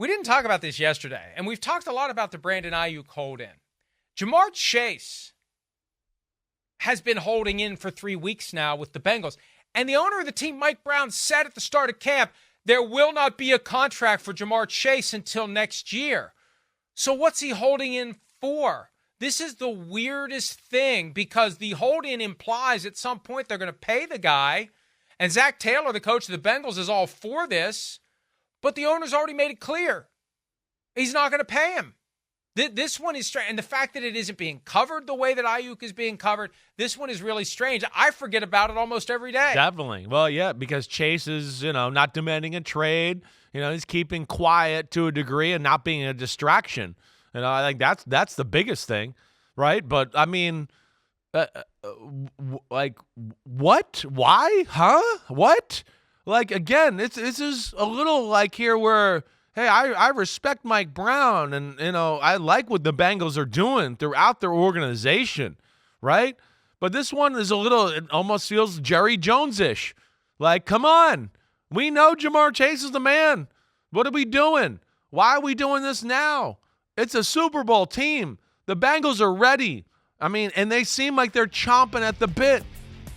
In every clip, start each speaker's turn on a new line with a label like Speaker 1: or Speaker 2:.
Speaker 1: We didn't talk about this yesterday, and we've talked a lot about the Brandon Aiyuk hold-in. Jamar Chase has been holding in for 3 weeks now with the Bengals. And the owner of the team, Mike Brown, said at the start of camp, there will not be a contract for Jamar Chase until next year. So what's he holding in for? This is the weirdest thing because the hold-in implies at some point they're going to pay the guy. And Zach Taylor, the coach of the Bengals, is all for this. But the owner's already made it clear he's not going to pay him. This one is strange. And the fact that it isn't being covered the way that Aiyuk is being covered, this one is really strange. I forget about it almost every day.
Speaker 2: Definitely. Well, yeah, because Chase is, not demanding a trade. He's keeping quiet to a degree and not being a distraction. I think that's the biggest thing, right? But, I mean, what? Why? Huh? What? Again, this is a little like here where – hey, I respect Mike Brown, and, I like what the Bengals are doing throughout their organization, right? But this one is it almost feels Jerry Jones-ish. Come on. We know Jamar Chase is the man. What are we doing? Why are we doing this now? It's a Super Bowl team. The Bengals are ready. And they seem like they're chomping at the bit.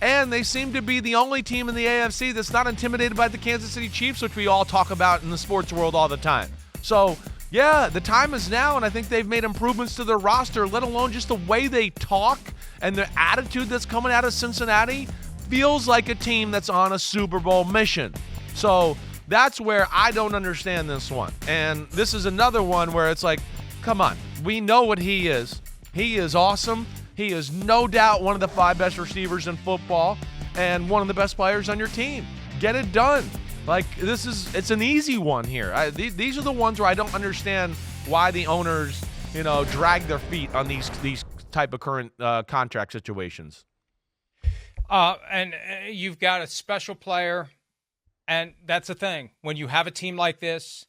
Speaker 2: And they seem to be the only team in the AFC that's not intimidated by the Kansas City Chiefs, which we all talk about in the sports world all the time. So, yeah, the time is now, and I think they've made improvements to their roster, let alone just the way they talk and the attitude that's coming out of Cincinnati feels like a team that's on a Super Bowl mission. So that's where I don't understand this one. And this is another one where it's like, come on, we know what he is. He is awesome. He is no doubt one of the 5 best receivers in football and one of the best players on your team. Get it done. It's an easy one here. These are the ones where I don't understand why the owners, drag their feet on these type of current contract situations.
Speaker 1: And you've got a special player, and that's the thing. When you have a team like this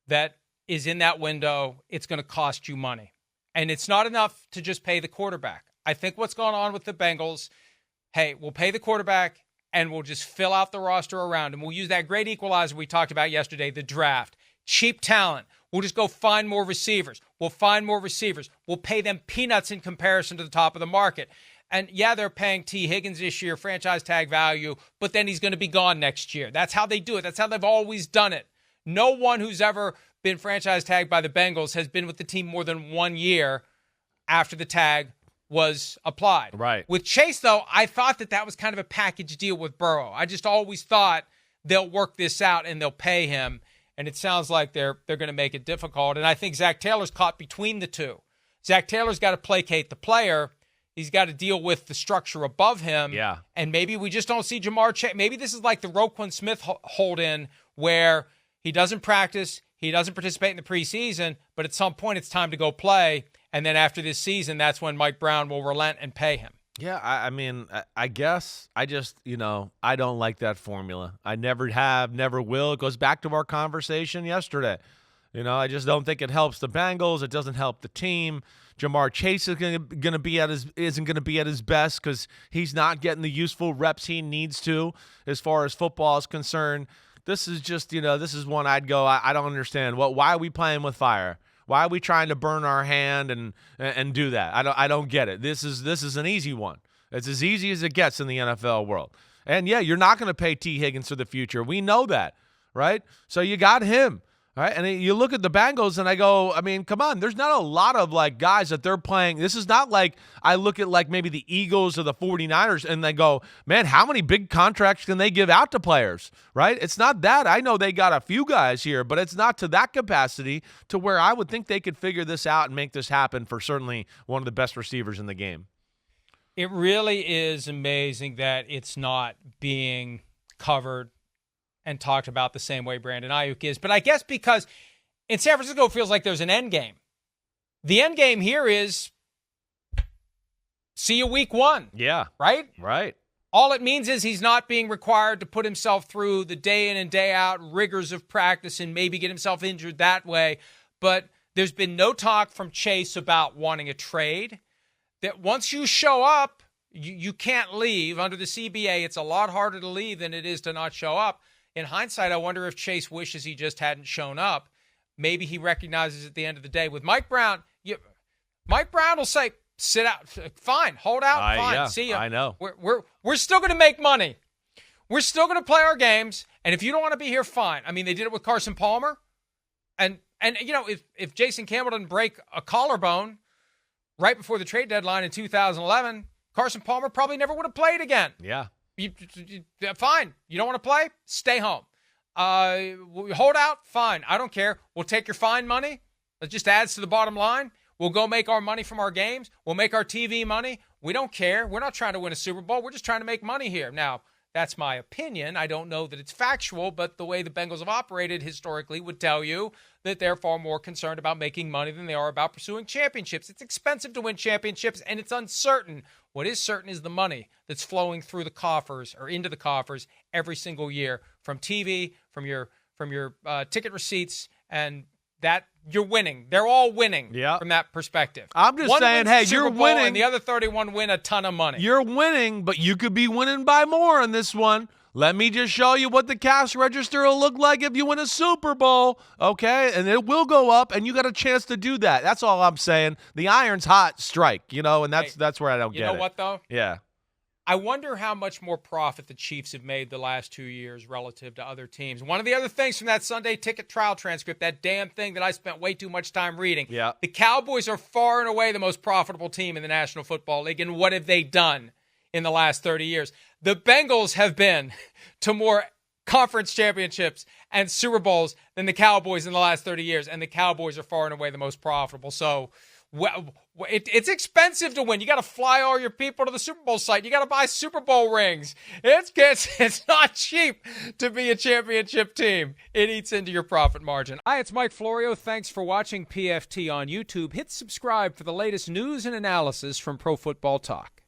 Speaker 1: that is in that window, it's going to cost you money. And it's not enough to just pay the quarterback. I think what's going on with the Bengals, hey, we'll pay the quarterback and we'll just fill out the roster around him. We'll use that great equalizer we talked about yesterday, the draft. Cheap talent. We'll just go find more receivers. We'll find more receivers. We'll pay them peanuts in comparison to the top of the market. And yeah, they're paying T. Higgins this year, franchise tag value, but then he's going to be gone next year. That's how they do it. That's how they've always done it. No one who's ever been franchise tagged by the Bengals has been with the team more than 1 year after the tag was applied.
Speaker 2: Right.
Speaker 1: With Chase, though, I thought that was kind of a package deal with Burrow. I just always thought they'll work this out and they'll pay him, and it sounds like they're going to make it difficult. And I think Zach Taylor's caught between the two. Zach Taylor's got to placate the player. He's got to deal with the structure above him.
Speaker 2: Yeah.
Speaker 1: And maybe we just don't see Jamar Chase. Maybe this is like the Roquan Smith hold-in where he doesn't practice, he doesn't participate in the preseason, but at some point it's time to go play. And then after this season, that's when Mike Brown will relent and pay him.
Speaker 2: Yeah, I guess I just, I don't like that formula. I never have, never will. It goes back to our conversation yesterday. I just don't think it helps the Bengals. It doesn't help the team. Jamar Chase is isn't going to be at his best because he's not getting the useful reps he needs to as far as football is concerned. This is just, this is one I'd go, I don't understand. Why are we playing with fire? Why are we trying to burn our hand and do that? I don't get it. This is an easy one. It's as easy as it gets in the NFL world. And yeah, you're not going to pay T. Higgins for the future. We know that, right? So you got him, right? And you look at the Bengals and I go, come on, there's not a lot of guys that they're playing. This is not like I look at maybe the Eagles or the 49ers and they go, man, how many big contracts can they give out to players, right? It's not that. I know they got a few guys here, but it's not to that capacity to where I would think they could figure this out and make this happen for certainly one of the best receivers in the game.
Speaker 1: It really is amazing that it's not being covered and talked about the same way Brandon Aiyuk is. But I guess because in San Francisco it feels like there's an end game. The end game here is see you week 1.
Speaker 2: Yeah.
Speaker 1: Right?
Speaker 2: Right.
Speaker 1: All it means is he's not being required to put himself through the day in and day out rigors of practice and maybe get himself injured that way. But there's been no talk from Chase about wanting a trade. That once you show up, you can't leave. Under the CBA, it's a lot harder to leave than it is to not show up. In hindsight, I wonder if Chase wishes he just hadn't shown up. maybe he recognizes at the end of the day with Mike Brown, Mike Brown will say, sit out, fine, hold out, fine,
Speaker 2: yeah,
Speaker 1: see ya.
Speaker 2: I know.
Speaker 1: We're still going to make money. We're still going to play our games, and if you don't want to be here, fine. I mean, they did it with Carson Palmer, and if Jason Campbell didn't break a collarbone right before the trade deadline in 2011, Carson Palmer probably never would have played again.
Speaker 2: Yeah.
Speaker 1: Fine. You don't want to play? Stay home. Hold out? Fine. I don't care. We'll take your fine money. It just adds to the bottom line. We'll go make our money from our games. We'll make our TV money. We don't care. We're not trying to win a Super Bowl. We're just trying to make money here. Now, that's my opinion. I don't know that it's factual, but the way the Bengals have operated historically would tell you that they're far more concerned about making money than they are about pursuing championships. It's expensive to win championships, and it's uncertain. What is certain is the money that's flowing through the coffers or into the coffers every single year from TV, from your ticket receipts, and that you're winning. They're all winning from that perspective.
Speaker 2: I'm just saying, hey, you're winning.
Speaker 1: And the other 31 win a ton of money.
Speaker 2: You're winning, but you could be winning by more on this one. Let me just show you what the cash register will look like if you win a Super Bowl, okay? And it will go up, and you got a chance to do that. That's all I'm saying. The iron's hot, strike, and that's where I don't get it.
Speaker 1: You know what, though?
Speaker 2: Yeah.
Speaker 1: I wonder how much more profit the Chiefs have made the last 2 years relative to other teams. One of the other things from that Sunday ticket trial transcript, that damn thing that I spent way too much time reading, the Cowboys are far and away the most profitable team in the National Football League, and what have they done in the last 30 years? The Bengals have been to more conference championships and Super Bowls than the Cowboys in the last 30 years, and the Cowboys are far and away the most profitable. So it's expensive to win. You got to fly all your people to the Super Bowl site. You got to buy Super Bowl rings. It's not cheap to be a championship team. It eats into your profit margin. Hi, it's Mike Florio. Thanks for watching PFT on YouTube. Hit subscribe for the latest news and analysis from Pro Football Talk.